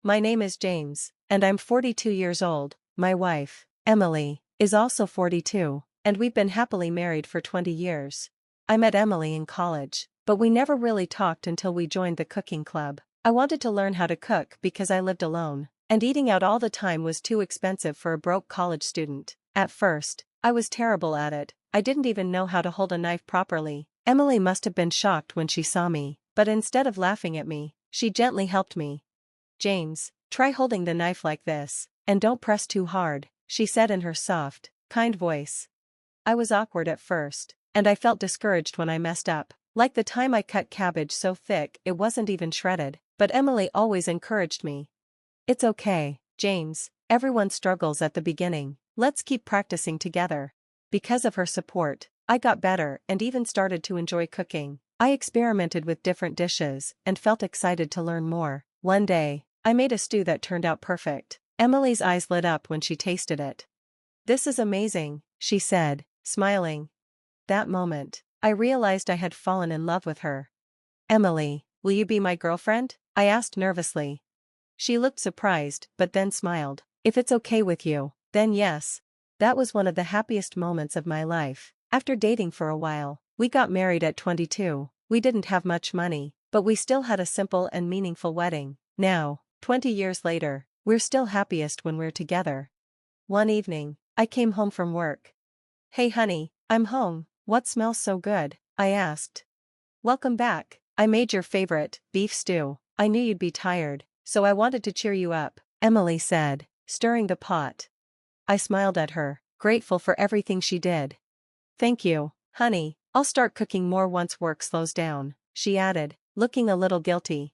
My name is James, and I'm 42 years old. My wife, Emily, is also 42, and we've been happily married for 20 years. I met Emily in college, but we never really talked until we joined the cooking club. I wanted to learn how to cook because I lived alone, and eating out all the time was too expensive for a broke college student. At first, I was terrible at it. I didn't even know how to hold a knife properly. Emily must have been shocked when she saw me, but instead of laughing at me, she gently helped me. "James, try holding the knife like this, and don't press too hard," she said in her soft, kind voice. I was awkward at first, and I felt discouraged when I messed up, like the time I cut cabbage so thick it wasn't even shredded, but Emily always encouraged me. "It's okay, James, everyone struggles at the beginning, let's keep practicing together." Because of her support, I got better and even started to enjoy cooking. I experimented with different dishes and felt excited to learn more. One day, I made a stew that turned out perfect. Emily's eyes lit up when she tasted it. "This is amazing," she said, smiling. That moment, I realized I had fallen in love with her. "Emily, will you be my girlfriend?" I asked nervously. She looked surprised but then smiled. "If it's okay with you, then yes." That was one of the happiest moments of my life. After dating for a while, we got married at 22. We didn't have much money, but we still had a simple and meaningful wedding. Now, 20 years later, we're still happiest when we're together. One evening, I came home from work. "Hey honey, I'm home. What smells so good?" I asked. "Welcome back. I made your favorite, beef stew. I knew you'd be tired, so I wanted to cheer you up," Emily said, stirring the pot. I smiled at her, grateful for everything she did. "Thank you, honey. I'll start cooking more once work slows down," she added, looking a little guilty.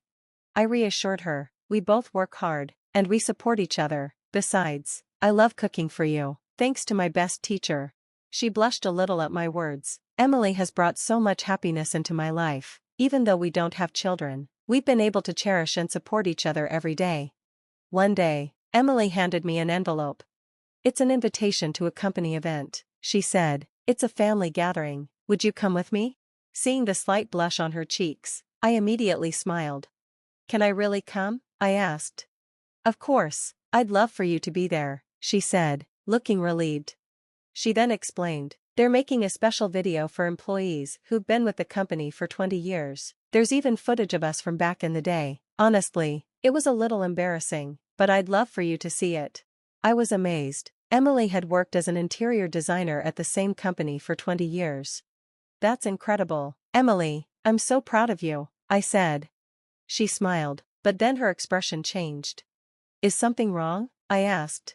I reassured her, "We both work hard, and we support each other. Besides, I love cooking for you, thanks to my best teacher." She blushed a little at my words. Emily has brought so much happiness into my life. Even though we don't have children, we've been able to cherish and support each other every day. One day, Emily handed me an envelope. "It's an invitation to a company event," she said. "It's a family gathering. Would you come with me?" Seeing the slight blush on her cheeks, I immediately smiled. "Can I really come?" I asked. "Of course, I'd love for you to be there," she said, looking relieved. She then explained, "They're making a special video for employees who've been with the company for 20 years. There's even footage of us from back in the day. Honestly, it was a little embarrassing, but I'd love for you to see it." I was amazed. Emily had worked as an interior designer at the same company for 20 years. "That's incredible, Emily, I'm so proud of you," I said. She smiled, but then her expression changed. "Is something wrong?" I asked.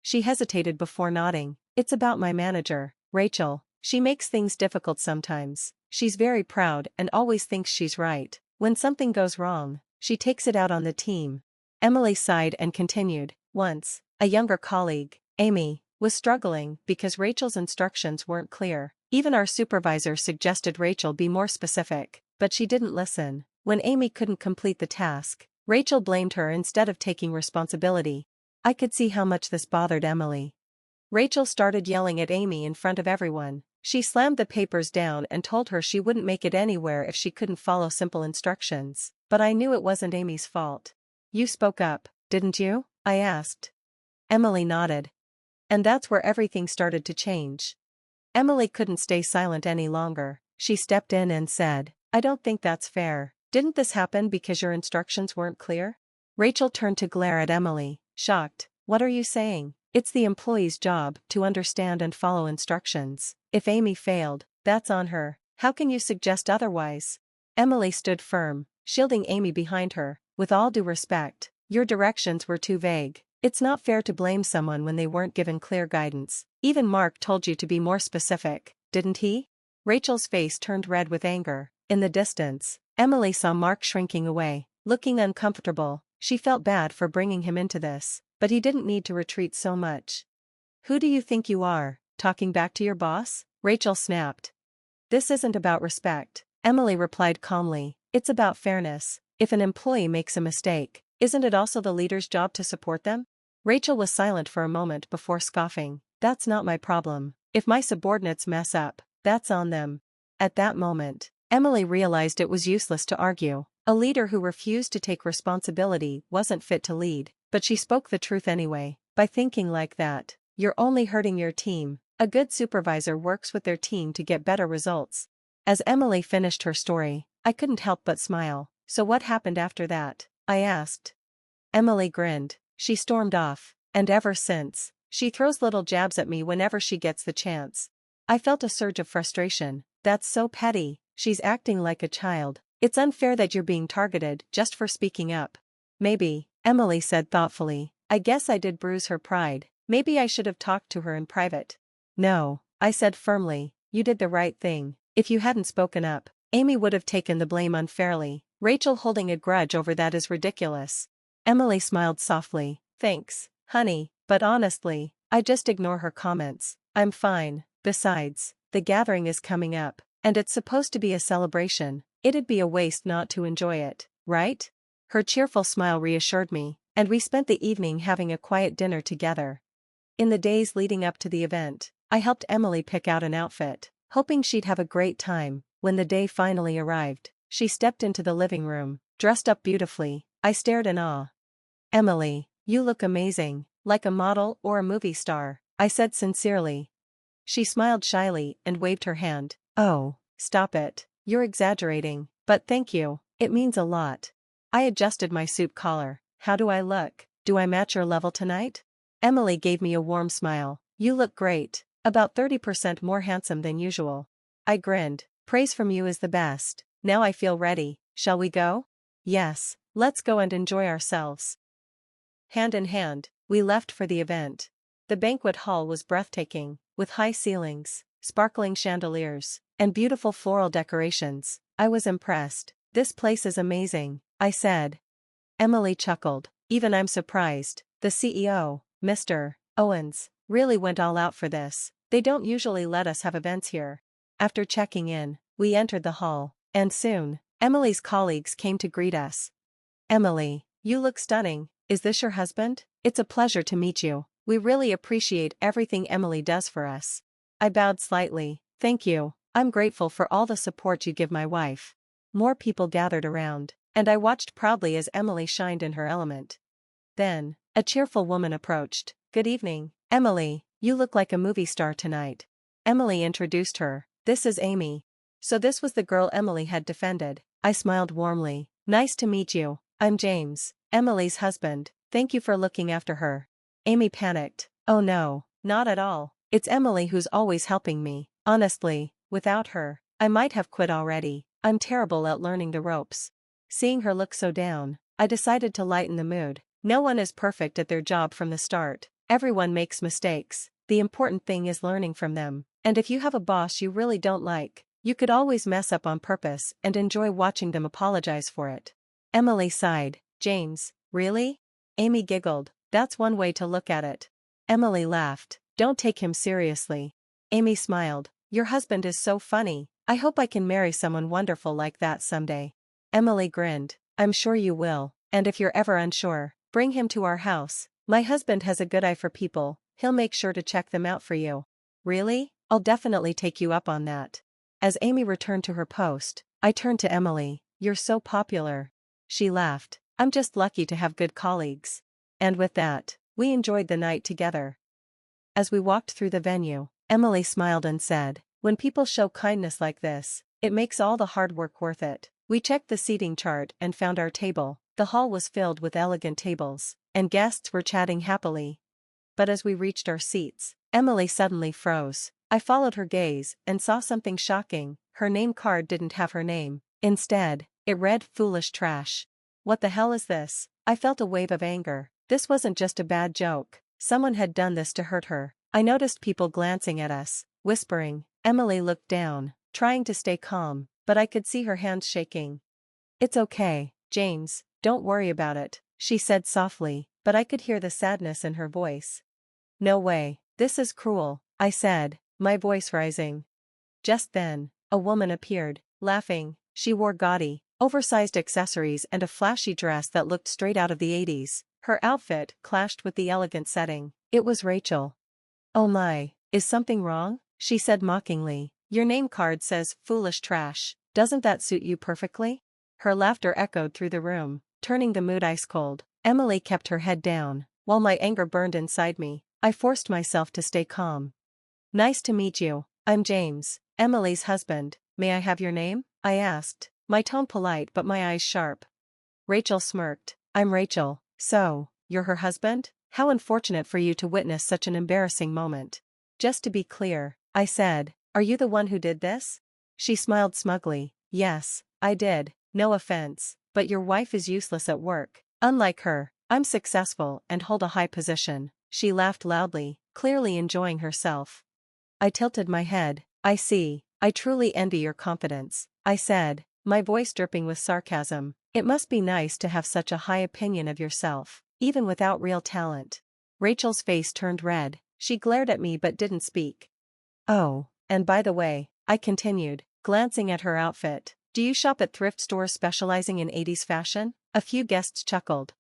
She hesitated before nodding. "It's about my manager, Rachel. She makes things difficult sometimes. She's very proud and always thinks she's right. When something goes wrong, she takes it out on the team." Emily sighed and continued, "Once, a younger colleague, Amy, was struggling because Rachel's instructions weren't clear. Even our supervisor suggested Rachel be more specific, but she didn't listen. When Amy couldn't complete the task, Rachel blamed her instead of taking responsibility. I could see how much this bothered Emily. Rachel started yelling at Amy in front of everyone. She slammed the papers down and told her she wouldn't make it anywhere if she couldn't follow simple instructions. But I knew it wasn't Amy's fault. "You spoke up, didn't you?" I asked. Emily nodded. And that's where everything started to change. Emily couldn't stay silent any longer. She stepped in and said, "I don't think that's fair. Didn't this happen because your instructions weren't clear?" Rachel turned to glare at Emily, shocked. "What are you saying? It's the employee's job to understand and follow instructions. If Amy failed, that's on her. How can you suggest otherwise?" Emily stood firm, shielding Amy behind her. "With all due respect, your directions were too vague. It's not fair to blame someone when they weren't given clear guidance. Even Mark told you to be more specific, didn't he?" Rachel's face turned red with anger. In the distance, Emily saw Mark shrinking away, looking uncomfortable. She felt bad for bringing him into this, but he didn't need to retreat so much. "Who do you think you are, talking back to your boss?" Rachel snapped. "This isn't about respect," Emily replied calmly. "It's about fairness. If an employee makes a mistake, isn't it also the leader's job to support them?" Rachel was silent for a moment before scoffing. "That's not my problem. If my subordinates mess up, that's on them." At that moment, Emily realized it was useless to argue. A leader who refused to take responsibility wasn't fit to lead, but she spoke the truth anyway. By thinking like that, you're only hurting your team. A good supervisor works with their team to get better results. As Emily finished her story, I couldn't help but smile. So what happened after that? I asked. Emily grinned. She stormed off, and ever since, she throws little jabs at me whenever she gets the chance. I felt a surge of frustration. That's so petty, she's acting like a child. It's unfair that you're being targeted just for speaking up. Maybe, Emily said thoughtfully. I guess I did bruise her pride. Maybe I should have talked to her in private. No, I said firmly, you did the right thing. If you hadn't spoken up, Amy would have taken the blame unfairly. Rachel holding a grudge over that is ridiculous. Emily smiled softly. Thanks, honey, but honestly, I just ignore her comments. I'm fine. Besides, the gathering is coming up, and it's supposed to be a celebration. It'd be a waste not to enjoy it, right? Her cheerful smile reassured me, and we spent the evening having a quiet dinner together. In the days leading up to the event, I helped Emily pick out an outfit, hoping she'd have a great time. When the day finally arrived, she stepped into the living room, dressed up beautifully. I stared in awe. Emily, you look amazing, like a model or a movie star, I said sincerely. She smiled shyly and waved her hand. Oh, stop it, you're exaggerating, but thank you, it means a lot. I adjusted my suit collar. How do I look? Do I match your level tonight? Emily gave me a warm smile. You look great, about 30% more handsome than usual. I grinned. Praise from you is the best. Now I feel ready. Shall we go? Yes, let's go and enjoy ourselves. Hand in hand, we left for the event. The banquet hall was breathtaking, with high ceilings, sparkling chandeliers, and beautiful floral decorations. I was impressed. This place is amazing, I said. Emily chuckled. Even I'm surprised. The CEO, Mr. Owens, really went all out for this. They don't usually let us have events here. After checking in, we entered the hall, and soon, Emily's colleagues came to greet us. Emily, you look stunning. Is this your husband? It's a pleasure to meet you. We really appreciate everything Emily does for us. I bowed slightly. Thank you. I'm grateful for all the support you give my wife. More people gathered around, and I watched proudly as Emily shined in her element. Then, a cheerful woman approached. Good evening, Emily, you look like a movie star tonight. Emily introduced her. This is Amy. So this was the girl Emily had defended. I smiled warmly. Nice to meet you. I'm James, Emily's husband. Thank you for looking after her. Amy panicked. Oh no, not at all. It's Emily who's always helping me. Honestly, without her, I might have quit already. I'm terrible at learning the ropes. Seeing her look so down, I decided to lighten the mood. No one is perfect at their job from the start. Everyone makes mistakes. The important thing is learning from them. And if you have a boss you really don't like, you could always mess up on purpose and enjoy watching them apologize for it. Emily sighed. James, really? Amy giggled. That's one way to look at it. Emily laughed. Don't take him seriously. Amy smiled. Your husband is so funny. I hope I can marry someone wonderful like that someday. Emily grinned. I'm sure you will, and if you're ever unsure, bring him to our house. My husband has a good eye for people. He'll make sure to check them out for you. Really? I'll definitely take you up on that. As Amy returned to her post, I turned to Emily. You're so popular. She laughed. I'm just lucky to have good colleagues. And with that, we enjoyed the night together. As we walked through the venue, Emily smiled and said, when people show kindness like this, it makes all the hard work worth it. We checked the seating chart and found our table. The hall was filled with elegant tables, and guests were chatting happily. But as we reached our seats, Emily suddenly froze. I followed her gaze and saw something shocking. Her name card didn't have her name. Instead, it read foolish trash. What the hell is this? I felt a wave of anger. This wasn't just a bad joke. Someone had done this to hurt her. I noticed people glancing at us, whispering. Emily looked down, trying to stay calm, but I could see her hands shaking. It's okay, James, don't worry about it, she said softly, but I could hear the sadness in her voice. No way, this is cruel, I said, my voice rising. Just then, a woman appeared, laughing. She wore gaudy, oversized accessories and a flashy dress that looked straight out of the 80s. Her outfit clashed with the elegant setting. It was Rachel. Oh my, is something wrong? She said mockingly. Your name card says foolish trash. Doesn't that suit you perfectly? Her laughter echoed through the room, turning the mood ice cold. Emily kept her head down, while my anger burned inside me. I forced myself to stay calm. Nice to meet you. I'm James, Emily's husband. May I have your name? I asked, my tone polite but my eyes sharp. Rachel smirked. I'm Rachel. So, you're her husband? How unfortunate for you to witness such an embarrassing moment. Just to be clear, I said, are you the one who did this? She smiled smugly. Yes, I did. No offense, but your wife is useless at work. Unlike her, I'm successful and hold a high position. She laughed loudly, clearly enjoying herself. I tilted my head. I see. I truly envy your confidence, I said, my voice dripping with sarcasm. It must be nice to have such a high opinion of yourself, even without real talent. Rachel's face turned red. She glared at me but didn't speak. Oh, and by the way, I continued, glancing at her outfit, do you shop at thrift stores specializing in 80s fashion? A few guests chuckled.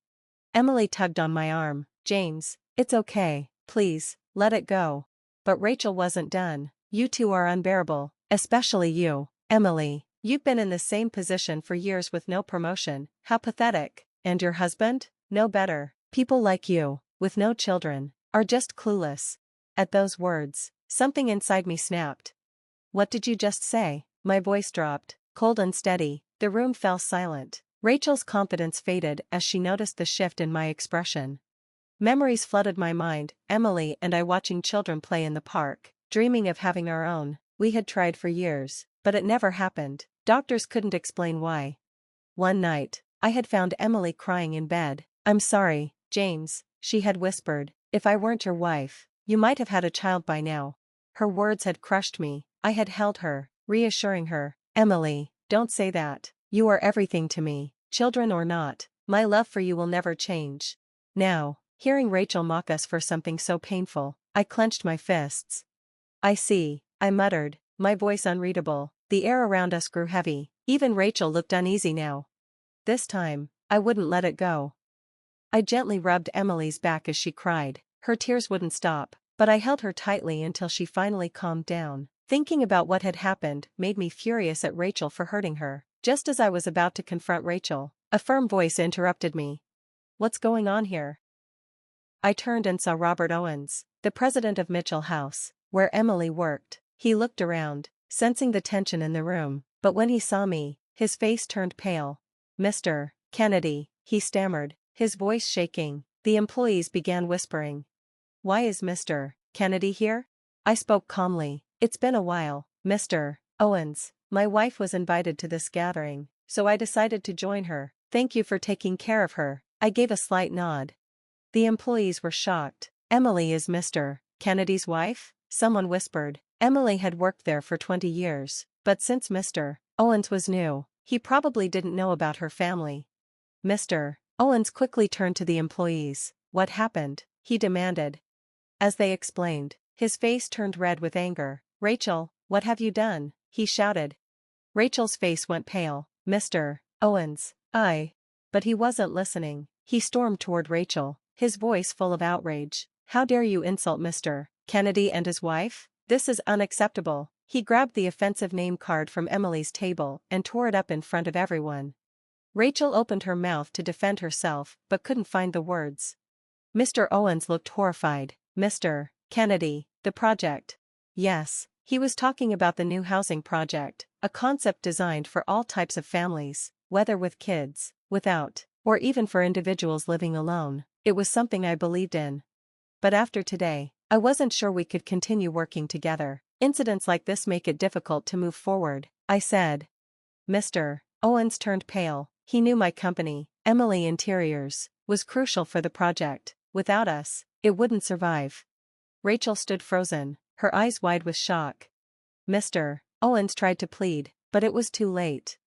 Emily tugged on my arm. James, it's okay, please, let it go. But Rachel wasn't done. You two are unbearable, especially you, Emily. You've been in the same position for years with no promotion. How pathetic. And your husband? No better. People like you, with no children, are just clueless. At those words, something inside me snapped. What did you just say? My voice dropped, cold and steady. The room fell silent. Rachel's confidence faded as she noticed the shift in my expression. Memories flooded my mind, Emily and I watching children play in the park, dreaming of having our own. We had tried for years, but it never happened. Doctors couldn't explain why. One night, I had found Emily crying in bed. I'm sorry, James, she had whispered. If I weren't your wife, you might have had a child by now. Her words had crushed me. I had held her, reassuring her. Emily, don't say that. You are everything to me, children or not. My love for you will never change. Now, hearing Rachel mock us for something so painful, I clenched my fists. I see, I muttered, my voice unreadable. The air around us grew heavy. Even Rachel looked uneasy now. This time, I wouldn't let it go. I gently rubbed Emily's back as she cried. Her tears wouldn't stop, but I held her tightly until she finally calmed down. Thinking about what had happened made me furious at Rachel for hurting her. Just as I was about to confront Rachel, a firm voice interrupted me. What's going on here? I turned and saw Robert Owens, the president of Mitchell House, where Emily worked. He looked around, sensing the tension in the room, but when he saw me, his face turned pale. Mr. Kennedy, he stammered, his voice shaking. The employees began whispering. Why is Mr. Kennedy here? I spoke calmly. It's been a while, Mr. Owens. My wife was invited to this gathering, so I decided to join her. Thank you for taking care of her. I gave a slight nod. The employees were shocked. Emily is Mr. Kennedy's wife? Someone whispered. Emily had worked there for 20 years, but since Mr. Owens was new, he probably didn't know about her family. Mr. Owens quickly turned to the employees. What happened? He demanded. As they explained, his face turned red with anger. Rachel, what have you done? He shouted. Rachel's face went pale. Mr. Owens, But he wasn't listening. He stormed toward Rachel, his voice full of outrage. How dare you insult Mr. Kennedy and his wife? This is unacceptable. He grabbed the offensive name card from Emily's table and tore it up in front of everyone. Rachel opened her mouth to defend herself but couldn't find the words. Mr. Owens looked horrified. Mr. Kennedy, the project. Yes, he was talking about the new housing project, a concept designed for all types of families, whether with kids, without, or even for individuals living alone. It was something I believed in. But after today, I wasn't sure we could continue working together. Incidents like this make it difficult to move forward, I said. Mr. Owens turned pale. He knew my company, Emily Interiors, was crucial for the project. Without us, it wouldn't survive. Rachel stood frozen, her eyes wide with shock. Mr. Owens tried to plead, but it was too late.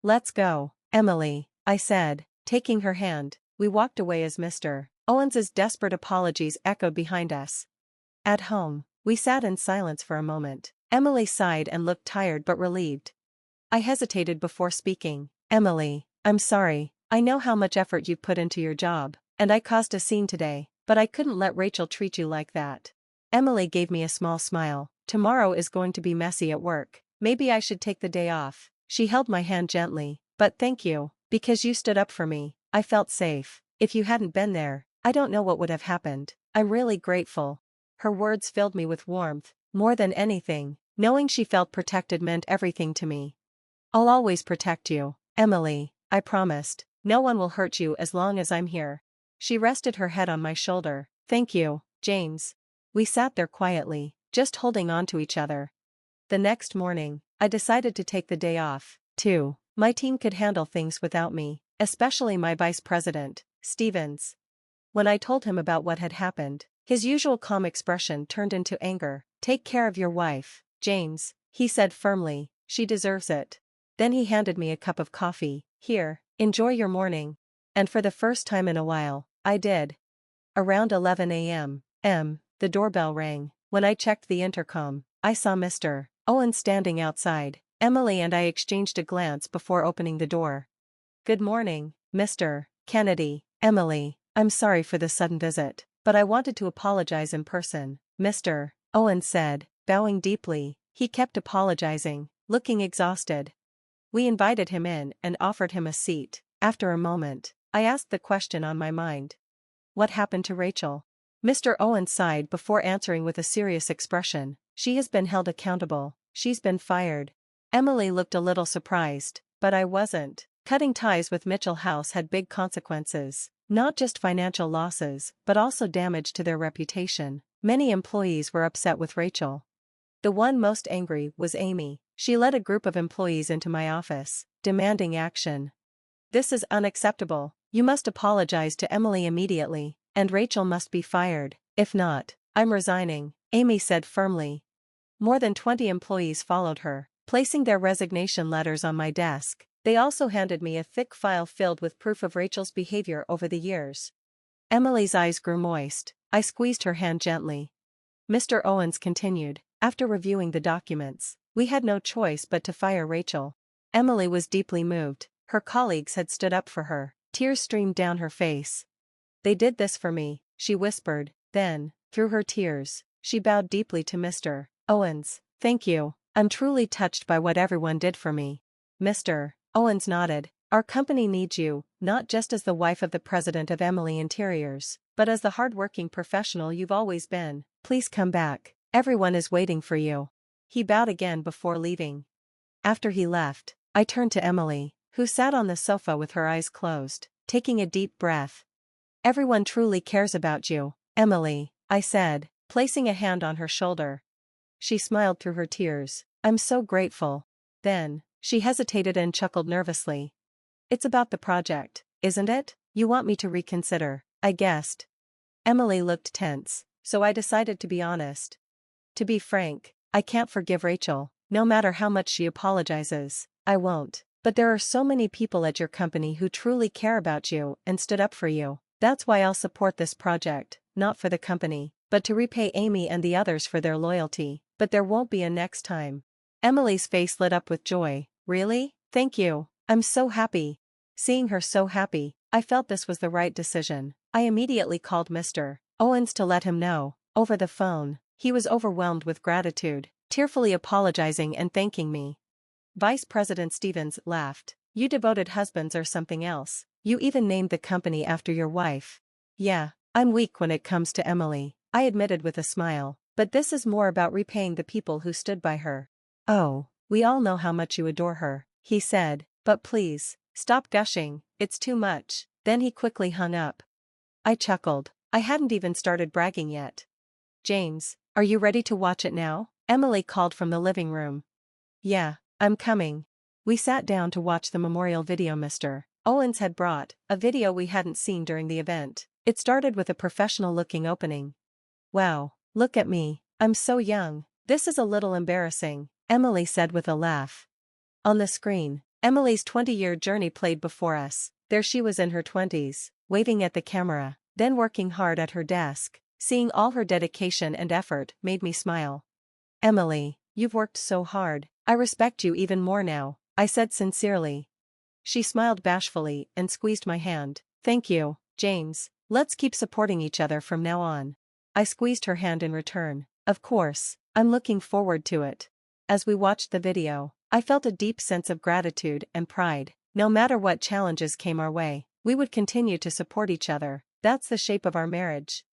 Let's go, Emily, I said, taking her hand. We walked away as Mr. Owens's desperate apologies echoed behind us. At home, we sat in silence for a moment. Emily sighed and looked tired but relieved. I hesitated before speaking. Emily, I'm sorry. I know how much effort you've put into your job, and I caused a scene today, but I couldn't let Rachel treat you like that. Emily gave me a small smile. Tomorrow is going to be messy at work. Maybe I should take the day off. She held my hand gently. But thank you, because you stood up for me. I felt safe. If you hadn't been there, I don't know what would have happened. I'm really grateful. Her words filled me with warmth. More than anything, knowing she felt protected meant everything to me. I'll always protect you, Emily, I promised. No one will hurt you as long as I'm here. She rested her head on my shoulder. Thank you, James. We sat there quietly, just holding on to each other. The next morning, I decided to take the day off, too. My team could handle things without me, especially my vice president, Stevens. When I told him about what had happened, his usual calm expression turned into anger. Take care of your wife, James, he said firmly. She deserves it. Then he handed me a cup of coffee. Here, enjoy your morning. And for the first time in a while, I did. Around 11 a.m., the doorbell rang. When I checked the intercom, I saw Mr. Owen standing outside. Emily and I exchanged a glance before opening the door. Good morning, Mr. Kennedy. Emily, I'm sorry for the sudden visit, but I wanted to apologize in person, Mr. Owen said, bowing deeply. He kept apologizing, looking exhausted. We invited him in and offered him a seat. After a moment, I asked the question on my mind. What happened to Rachel? Mr. Owen sighed before answering with a serious expression. She has been held accountable. She's been fired. Emily looked a little surprised, but I wasn't. Cutting ties with Mitchell House had big consequences, not just financial losses, but also damage to their reputation. Many employees were upset with Rachel. The one most angry was Amy. She led a group of employees into my office, demanding action. This is unacceptable. You must apologize to Emily immediately, and Rachel must be fired. If not, I'm resigning, Amy said firmly. More than 20 employees followed her, placing their resignation letters on my desk. They also handed me a thick file filled with proof of Rachel's behavior over the years. Emily's eyes grew moist. I squeezed her hand gently. Mr. Owens continued, after reviewing the documents, we had no choice but to fire Rachel. Emily was deeply moved. Her colleagues had stood up for her. Tears streamed down her face. They did this for me, she whispered. Then, through her tears, she bowed deeply to Mr. Owens. Thank you. I'm truly touched by what everyone did for me. Mr. Owens nodded. Our company needs you, not just as the wife of the president of Emily Interiors, but as the hardworking professional you've always been. Please come back. Everyone is waiting for you. He bowed again before leaving. After he left, I turned to Emily, who sat on the sofa with her eyes closed, taking a deep breath. Everyone truly cares about you, Emily, I said, placing a hand on her shoulder. She smiled through her tears. I'm so grateful. Then, she hesitated and chuckled nervously. It's about the project, isn't it? You want me to reconsider, I guessed. Emily looked tense, so I decided to be honest. To be frank, I can't forgive Rachel, no matter how much she apologizes. I won't. But there are so many people at your company who truly care about you and stood up for you. That's why I'll support this project, not for the company, but to repay Amy and the others for their loyalty. But there won't be a next time. Emily's face lit up with joy. Really? Thank you. I'm so happy. Seeing her so happy, I felt this was the right decision. I immediately called Mr. Owens to let him know. Over the phone, he was overwhelmed with gratitude, tearfully apologizing and thanking me. Vice President Stevens laughed. You devoted husbands are something else. You even named the company after your wife. Yeah, I'm weak when it comes to Emily, I admitted with a smile. But this is more about repaying the people who stood by her. Oh, we all know how much you adore her, he said, but please, stop gushing, it's too much. Then he quickly hung up. I chuckled. I hadn't even started bragging yet. James, are you ready to watch it now? Emily called from the living room. Yeah, I'm coming. We sat down to watch the memorial video Mr. Owens had brought, a video we hadn't seen during the event. It started with a professional-looking opening. Wow, look at me, I'm so young. This is a little embarrassing, Emily said with a laugh. On the screen, Emily's 20-year journey played before us. There she was in her 20s, waving at the camera, then working hard at her desk. Seeing all her dedication and effort made me smile. Emily, you've worked so hard. I respect you even more now, I said sincerely. She smiled bashfully and squeezed my hand. Thank you, James. Let's keep supporting each other from now on. I squeezed her hand in return. Of course, I'm looking forward to it. As we watched the video, I felt a deep sense of gratitude and pride. No matter what challenges came our way, we would continue to support each other. That's the shape of our marriage.